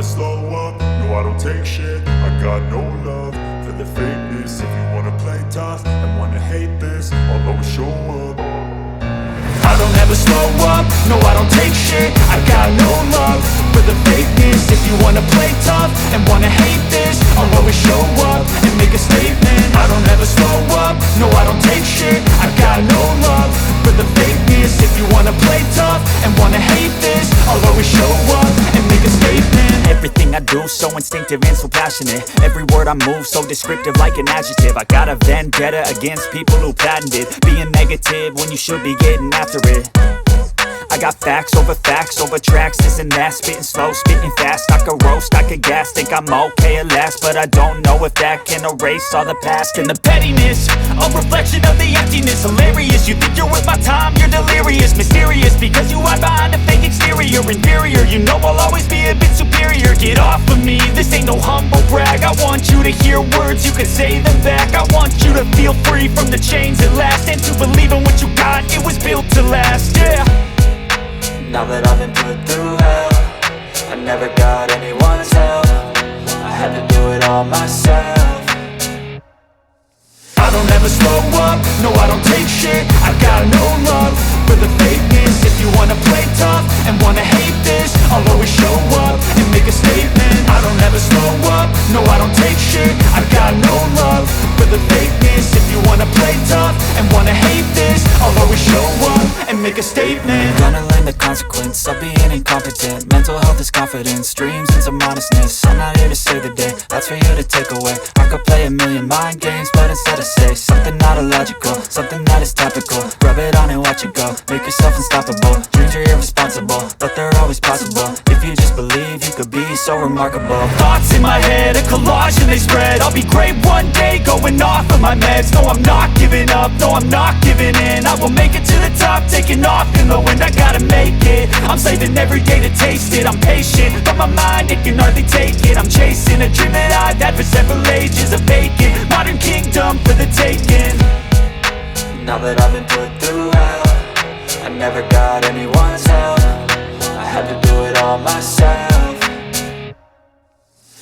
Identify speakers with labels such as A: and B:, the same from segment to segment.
A: never slow up, no I don't take shit. I got no love for the fakeness. If you wanna play tough and wanna hate this, I'll always show up. I don't ever slow up, no I don't take shit. I got no love for the fakeness. If you wanna play tough and wanna hate this, I'll always show up and make a statement. I don't ever slow up, no I don't take shit. I got no love for the fakeness. If you wanna play tough and wanna hate this, I'll always show up and make a statement.
B: Everything I do so instinctive and so passionate. Every word I move so descriptive like an adjective. I got a vendetta against people who patented being negative when you should be getting after it. I got facts over tracks, this and that. Spitting slow, spitting fast. I could roast, I could gas. Think I'm okay at last, but I don't know if that can erase all the past. And the pettiness, a reflection of the emptiness. Hilarious, you think you're worth my time, you're delirious. Mysterious, because you hide behind a fake exterior. Inferior, you know I'll always be a bit superior. Get off of me, this ain't no humble brag. I want you to hear words, you can say them back. I want you to feel free from the chains at last, and to believe in what you got, it was built to last, yeah.
C: Now that I've been put through hell, I never got anyone's help. I had to do it all myself.
A: I don't ever slow up, no I don't take shit. I got no love for the fakeness. If you wanna play tough and wanna hate this, I'll always show up and make a statement. I don't ever slow up, no I don't take shit. I got no love for the fakeness. If you wanna play tough and wanna hate this, I'll always show up and make a statement.
C: Gonna learn the consequence of being incompetent. Mental health is confidence, dreams and some modestness. I'm not here to save the day, that's for you to take away. I could play a million mind games, but instead I say something not illogical, something that is topical. Rub it on and watch it go, make yourself unstoppable. Dreams are irresponsible, but they're always possible. If you just believe, you could be so remarkable.
B: Thoughts in my head, a collage and they spread. I'll be great one day, going off of my meds. No, I'm not giving up, no, I'm not giving in. I will make it to the top, taking off in the wind. I gotta make it, I'm saving every day to taste it. I'm patient, but my mind, it can hardly take it. I'm chasing a dream that I've had for several ages. A vacant, modern kingdom for the taking.
C: Now that I've been put through hell, I never got anyone's help. I had to do it all myself.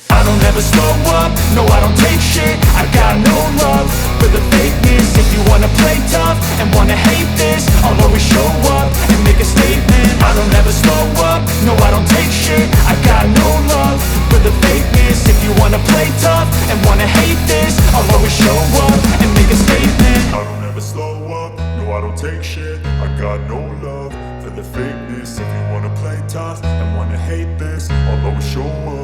A: I don't ever slow up, no I don't take shit. I got no love for the fakeness. If you wanna play tough and wanna hate this, I'll always show up and make a statement. I don't ever slow up, no I don't take shit. I got no love for the fakeness. If you wanna play tough and wanna hate this, I'll always show up and make a statement. I don't ever slow up, no I don't take shit. I got no love for the fakeness. If you wanna play tough and wanna hate this, I'll always show up